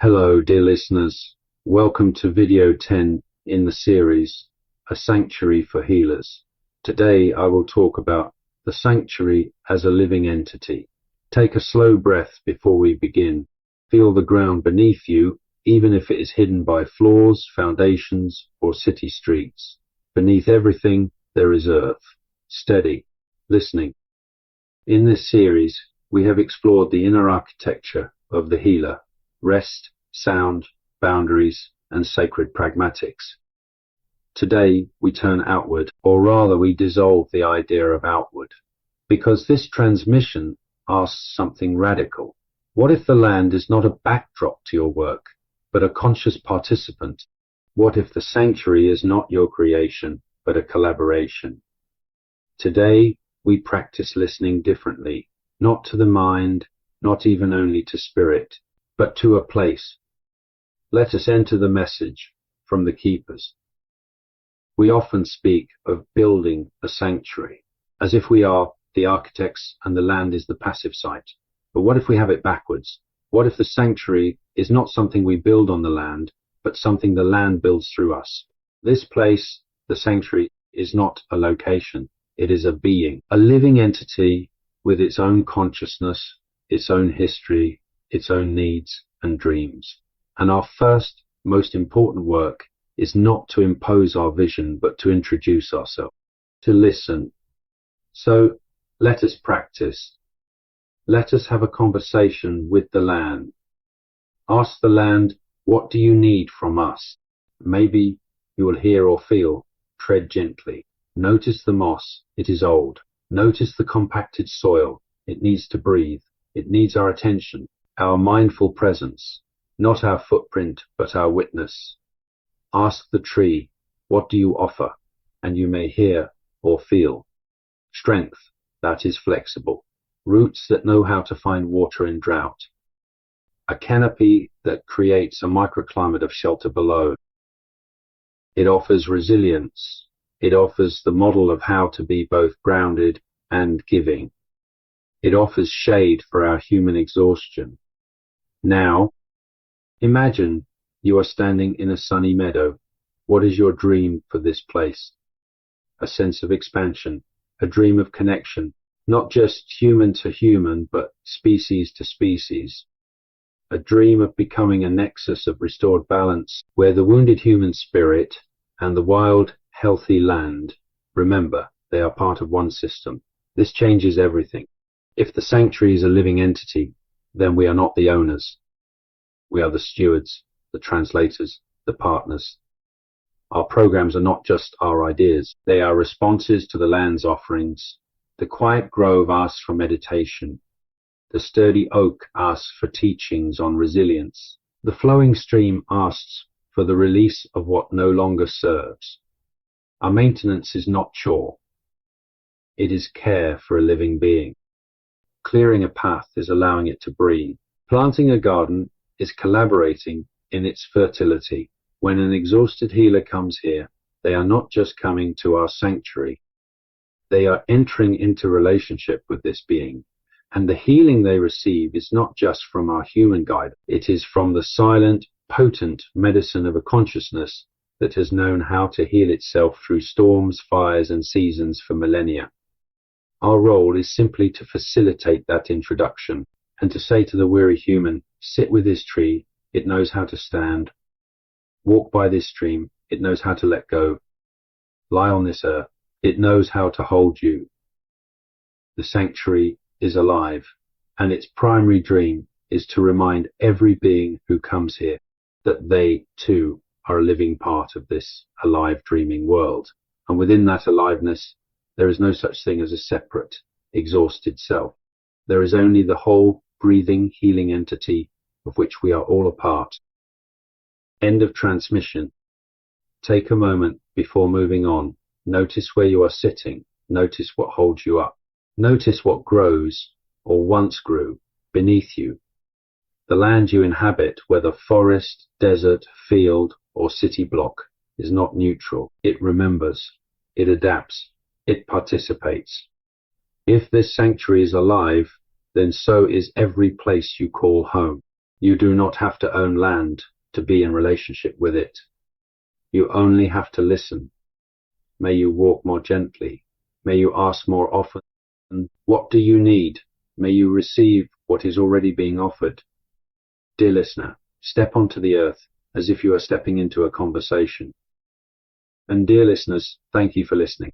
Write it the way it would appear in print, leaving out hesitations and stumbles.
Hello, dear listeners. Welcome to video 10 in the series, A Sanctuary for Healers. Today I will talk about the sanctuary as a living entity. Take a slow breath before we begin. Feel the ground beneath you, even if it is hidden by floors, foundations, or city streets. Beneath everything, there is earth. Steady, listening. In this series, we have explored the inner architecture of the healer. Rest, sound, boundaries, and sacred pragmatics. Today we turn outward, or rather we dissolve the idea of outward, because this transmission asks something radical. What if the land is not a backdrop to your work, but a conscious participant? What if the sanctuary is not your creation, but a collaboration? Today we practice listening differently, not to the mind, not even only to spirit, but to a place. Let us enter the message from the keepers. We often speak of building a sanctuary, as if we are the architects and the land is the passive site. But what if we have it backwards? What if the sanctuary is not something we build on the land, but something the land builds through us? This place, the sanctuary, is not a location. It is a being, a living entity with its own consciousness, its own history, its own needs and dreams. And our first, most important work is not to impose our vision, but to introduce ourselves, to listen. So let us practice. Let us have a conversation with the land. Ask the land, what do you need from us? Maybe you will hear or feel. Tread gently. Notice the moss. It is old. Notice the compacted soil. It needs to breathe. It needs our attention. Our mindful presence, not our footprint, but our witness. Ask the tree, what do you offer? And you may hear or feel. Strength that is flexible. Roots that know how to find water in drought. A canopy that creates a microclimate of shelter below. It offers resilience. It offers the model of how to be both grounded and giving. It offers shade for our human exhaustion. Now, imagine you are standing in a sunny meadow. What is your dream for this place? A sense of expansion, a dream of connection, not just human to human, but species to species. A dream of becoming a nexus of restored balance where the wounded human spirit and the wild, healthy land, remember, they are part of one system. This changes everything. If the sanctuary is a living entity, then we are not the owners. We are the stewards, the translators, the partners. Our programs are not just our ideas. They are responses to the land's offerings. The quiet grove asks for meditation. The sturdy oak asks for teachings on resilience. The flowing stream asks for the release of what no longer serves. Our maintenance is not chore. It is care for a living being. Clearing a path is allowing it to breathe. Planting a garden is collaborating in its fertility. When an exhausted healer comes here, they are not just coming to our sanctuary. They are entering into relationship with this being. And the healing they receive is not just from our human guide. It is from the silent, potent medicine of a consciousness that has known how to heal itself through storms, fires, and seasons for millennia. Our role is simply to facilitate that introduction and to say to the weary human, sit with this tree, it knows how to stand. Walk by this stream, it knows how to let go. Lie on this earth, it knows how to hold you. The sanctuary is alive, and its primary dream is to remind every being who comes here that they, too, are a living part of this alive, dreaming world. And within that aliveness, there is no such thing as a separate, exhausted self. There is only the whole, breathing, healing entity of which we are all a part. End of transmission. Take a moment before moving on. Notice where you are sitting. Notice what holds you up. Notice what grows, or once grew, beneath you. The land you inhabit, whether forest, desert, field, or city block, is not neutral. It remembers. It adapts. It participates. If this sanctuary is alive, then so is every place you call home. You do not have to own land to be in relationship with it. You only have to listen. May you walk more gently. May you ask more often. What do you need? May you receive what is already being offered. Dear listener, step onto the earth as if you are stepping into a conversation. And dear listeners, thank you for listening.